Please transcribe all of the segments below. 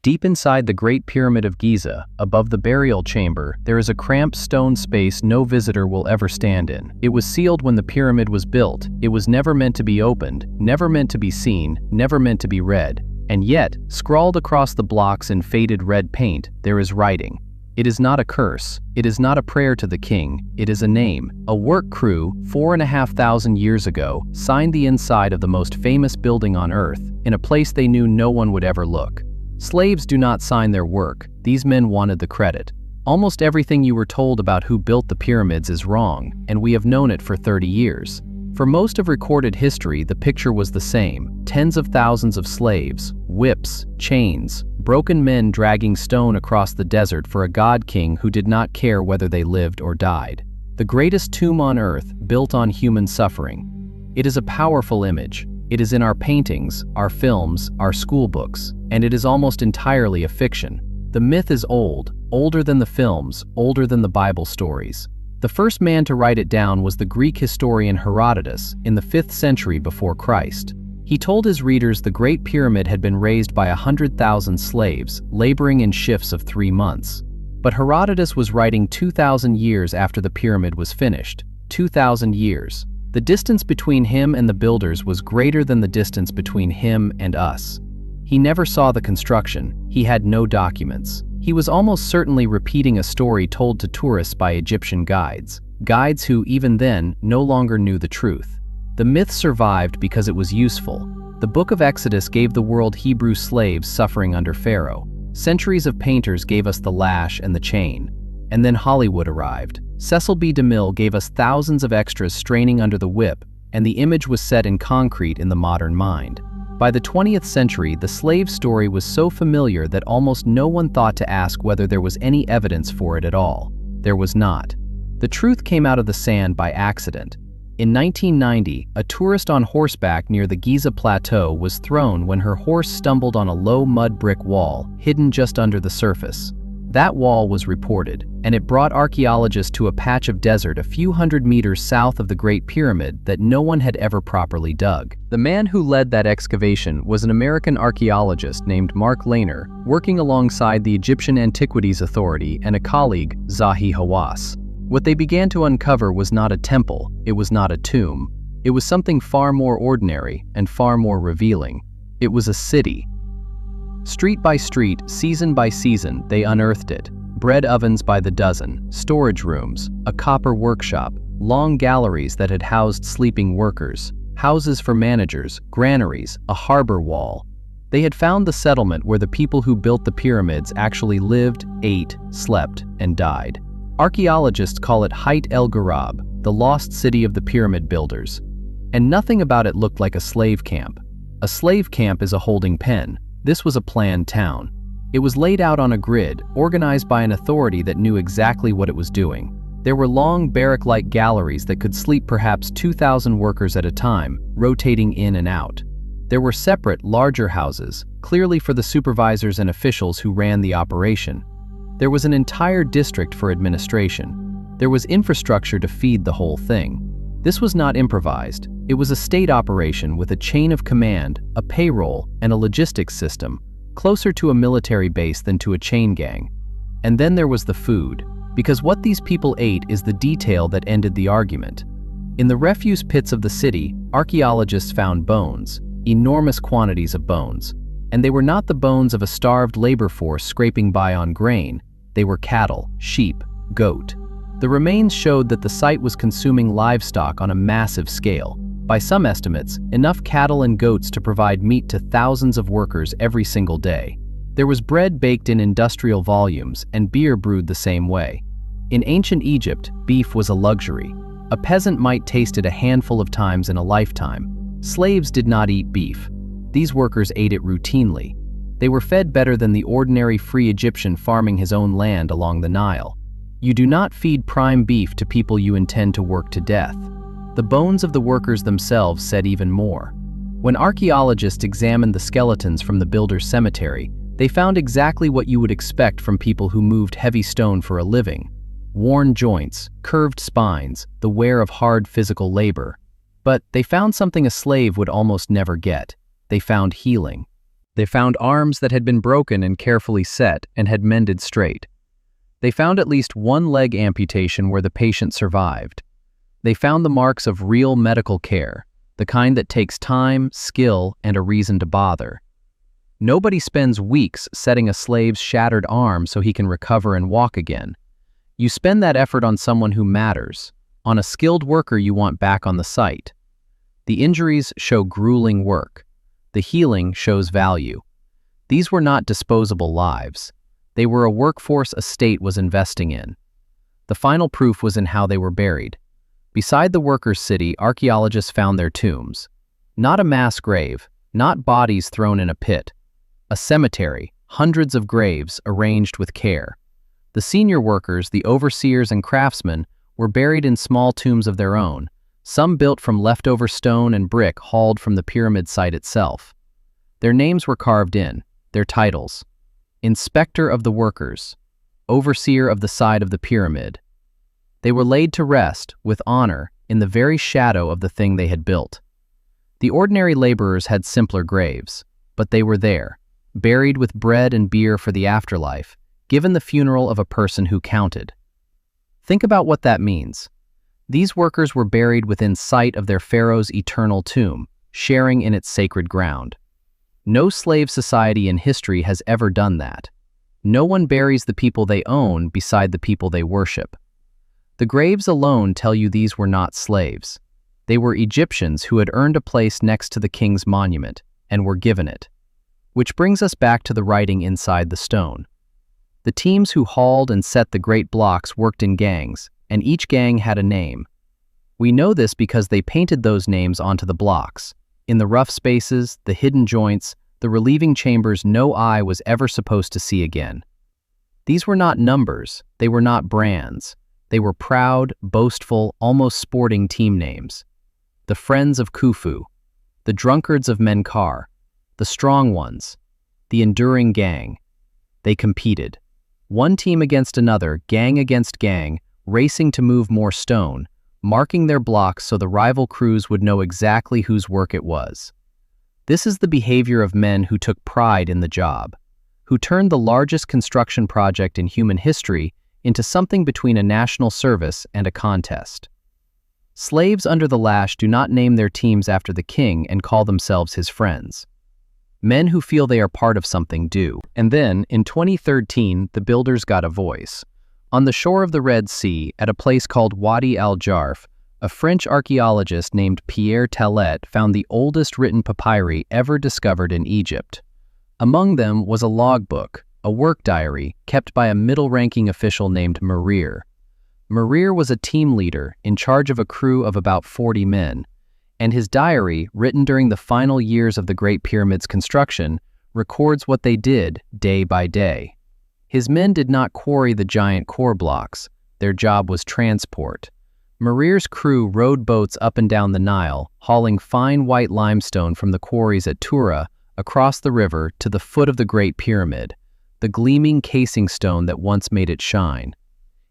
Deep inside the Great Pyramid of Giza, above the burial chamber, there is a cramped stone space no visitor will ever stand in. It was sealed when the pyramid was built. It was never meant to be opened, never meant to be seen, never meant to be read. And yet, scrawled across the blocks in faded red paint, there is writing. It is not a curse. It is not a prayer to the king. It is a name. A work crew, 4,500 years ago, signed the inside of the most famous building on Earth, in a place they knew no one would ever look. Slaves do not sign their work. These men wanted the credit. Almost everything you were told about who built the pyramids is wrong, and we have known it for 30 years. For most of recorded history, the picture was the same. Tens of thousands of slaves, whips, chains, broken men dragging stone across the desert for a god king who did not care whether they lived or died. The greatest tomb on earth, built on human suffering. It is a powerful image. It is in our paintings, our films, our school books, and it is almost entirely a fiction. The myth is old, older than the films, older than the Bible stories. The first man to write it down was the Greek historian Herodotus in the 5th century before Christ. He told his readers the Great Pyramid had been raised by 100,000 slaves, laboring in shifts of 3 months. But Herodotus was writing 2,000 years after the pyramid was finished. 2,000 years. The distance between him and the builders was greater than the distance between him and us. He never saw the construction. He had no documents. He was almost certainly repeating a story told to tourists by Egyptian guides. Guides who, even then, no longer knew the truth. The myth survived because it was useful. The Book of Exodus gave the world Hebrew slaves suffering under Pharaoh. Centuries of painters gave us the lash and the chain. And then Hollywood arrived. Cecil B. DeMille gave us thousands of extras straining under the whip, and the image was set in concrete in the modern mind. By the 20th century, the slave story was so familiar that almost no one thought to ask whether there was any evidence for it at all. There was not. The truth came out of the sand by accident. In 1990, a tourist on horseback near the Giza Plateau was thrown when her horse stumbled on a low mud brick wall, hidden just under the surface. That wall was reported, and it brought archaeologists to a patch of desert a few hundred meters south of the Great Pyramid that no one had ever properly dug. The man who led that excavation was an American archaeologist named Mark Lehner, working alongside the Egyptian Antiquities Authority and a colleague, Zahi Hawass. What they began to uncover was not a temple, it was not a tomb. It was something far more ordinary and far more revealing. It was a city. Street by street, season by season, they unearthed it. Bread ovens by the dozen, storage rooms, a copper workshop, long galleries that had housed sleeping workers, houses for managers, granaries, a harbor wall. They had found the settlement where the people who built the pyramids actually lived, ate, slept, and died. Archaeologists call it Heit el-Ghurab, the lost city of the pyramid builders. And nothing about it looked like a slave camp. A slave camp is a holding pen. This was a planned town. It was laid out on a grid, organized by an authority that knew exactly what it was doing. There were long barrack-like galleries that could sleep perhaps 2,000 workers at a time, rotating in and out. There were separate, larger houses, clearly for the supervisors and officials who ran the operation. There was an entire district for administration. There was infrastructure to feed the whole thing. This was not improvised. It was a state operation with a chain of command, a payroll, and a logistics system, closer to a military base than to a chain gang. And then there was the food, because what these people ate is the detail that ended the argument. In the refuse pits of the city, archaeologists found bones, enormous quantities of bones. And they were not the bones of a starved labor force scraping by on grain. They were cattle, sheep, goat. The remains showed that the site was consuming livestock on a massive scale. By some estimates, enough cattle and goats to provide meat to thousands of workers every single day. There was bread baked in industrial volumes and beer brewed the same way. In ancient Egypt, beef was a luxury. A peasant might taste it a handful of times in a lifetime. Slaves did not eat beef. These workers ate it routinely. They were fed better than the ordinary free Egyptian farming his own land along the Nile. You do not feed prime beef to people you intend to work to death. The bones of the workers themselves said even more. When archaeologists examined the skeletons from the builder's cemetery, they found exactly what you would expect from people who moved heavy stone for a living. Worn joints, curved spines, the wear of hard physical labor. But they found something a slave would almost never get. They found healing. They found arms that had been broken and carefully set and had mended straight. They found at least one leg amputation where the patient survived. They found the marks of real medical care, the kind that takes time, skill, and a reason to bother. Nobody spends weeks setting a slave's shattered arm so he can recover and walk again. You spend that effort on someone who matters, on a skilled worker you want back on the site. The injuries show grueling work. The healing shows value. These were not disposable lives. They were a workforce a state was investing in. The final proof was in how they were buried. Beside the workers' city, archaeologists found their tombs. Not a mass grave, not bodies thrown in a pit. A cemetery, hundreds of graves arranged with care. The senior workers, the overseers and craftsmen, were buried in small tombs of their own, some built from leftover stone and brick hauled from the pyramid site itself. Their names were carved in, their titles: Inspector of the Workers, Overseer of the Side of the Pyramid. They were laid to rest, with honor, in the very shadow of the thing they had built. The ordinary laborers had simpler graves, but they were there, buried with bread and beer for the afterlife, given the funeral of a person who counted. Think about what that means. These workers were buried within sight of their pharaoh's eternal tomb, sharing in its sacred ground. No slave society in history has ever done that. No one buries the people they own beside the people they worship. The graves alone tell you these were not slaves. They were Egyptians who had earned a place next to the king's monument, and were given it. Which brings us back to the writing inside the stone. The teams who hauled and set the great blocks worked in gangs, and each gang had a name. We know this because they painted those names onto the blocks. In the rough spaces, the hidden joints, the relieving chambers no eye was ever supposed to see again. These were not numbers, they were not brands. They were proud, boastful, almost sporting team names. The Friends of Khufu, the Drunkards of Menkaure, the Strong Ones, the Enduring Gang. They competed. One team against another, gang against gang, racing to move more stone, marking their blocks so the rival crews would know exactly whose work it was. This is the behavior of men who took pride in the job, who turned the largest construction project in human history into something between a national service and a contest. Slaves under the lash do not name their teams after the king and call themselves his friends. Men who feel they are part of something do. And then, in 2013, the builders got a voice. On the shore of the Red Sea, at a place called Wadi al-Jarf, a French archaeologist named Pierre Tellet found the oldest written papyri ever discovered in Egypt. Among them was a logbook, a work diary, kept by a middle-ranking official named Marir. Marir was a team leader in charge of a crew of about 40 men, and his diary, written during the final years of the Great Pyramid's construction, records what they did day by day. His men did not quarry the giant core blocks. Their job was transport. Marir's crew rowed boats up and down the Nile, hauling fine white limestone from the quarries at Tura across the river to the foot of the Great Pyramid, the gleaming casing stone that once made it shine.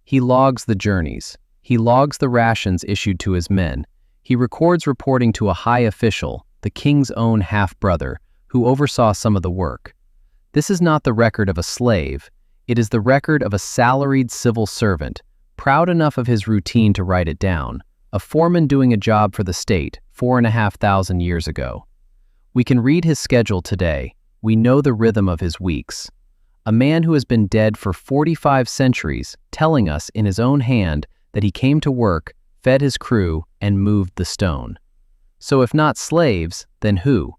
He logs the journeys. He logs the rations issued to his men. He records reporting to a high official, the king's own half-brother, who oversaw some of the work. This is not the record of a slave. It is the record of a salaried civil servant, proud enough of his routine to write it down, a foreman doing a job for the state 4,500 years ago. We can read his schedule today. We know the rhythm of his weeks. A man who has been dead for 45 centuries, telling us in his own hand that he came to work, fed his crew, and moved the stone. So if not slaves, then who?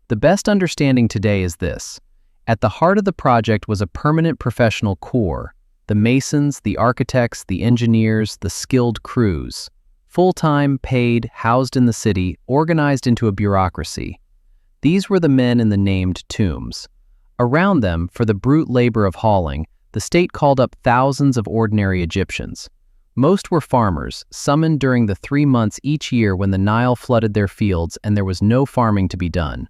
The best understanding today is this. At the heart of the project was a permanent professional corps, the masons, the architects, the engineers, the skilled crews. Full-time, paid, housed in the city, organized into a bureaucracy. These were the men in the named tombs. Around them, for the brute labor of hauling, the state called up thousands of ordinary Egyptians. Most were farmers, summoned during the 3 months each year when the Nile flooded their fields and there was no farming to be done.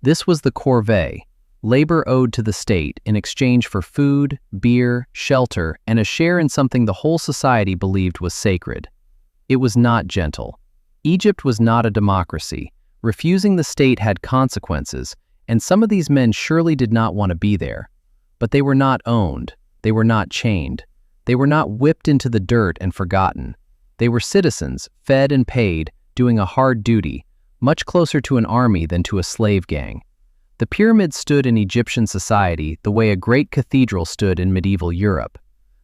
This was the corvée, labor owed to the state in exchange for food, beer, shelter, and a share in something the whole society believed was sacred. It was not gentle. Egypt was not a democracy. Refusing the state had consequences, And some of these men surely did not want to be there. But they were not owned. They were not chained. They were not whipped into the dirt and forgotten. They were citizens, fed and paid, doing a hard duty, much closer to an army than to a slave gang. The pyramids stood in Egyptian society the way a great cathedral stood in medieval Europe.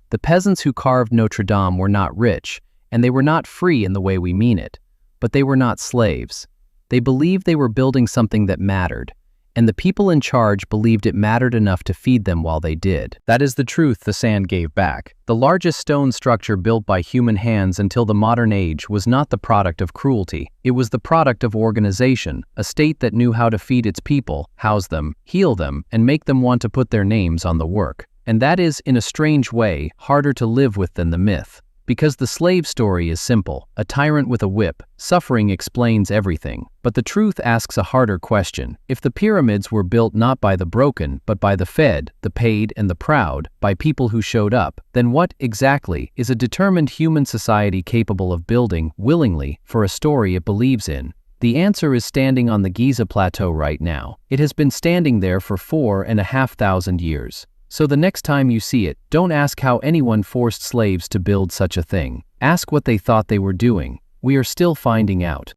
The peasants who carved Notre Dame were not rich, and they were not free in the way we mean it, but they were not slaves. They believed they were building something that mattered, and the people in charge believed it mattered enough to feed them while they did. That is the truth the sand gave back. The largest stone structure built by human hands until the modern age was not the product of cruelty. It was the product of organization, a state that knew how to feed its people, house them, heal them, and make them want to put their names on the work. And that is, in a strange way, harder to live with than the myth. Because the slave story is simple, a tyrant with a whip, suffering explains everything. But the truth asks a harder question. If the pyramids were built not by the broken, but by the fed, the paid, and the proud, by people who showed up, then what, exactly, is a determined human society capable of building, willingly, for a story it believes in? The answer is standing on the Giza Plateau right now. It has been standing there for 4,500 years. So the next time you see it, don't ask how anyone forced slaves to build such a thing. Ask what they thought they were doing. We are still finding out.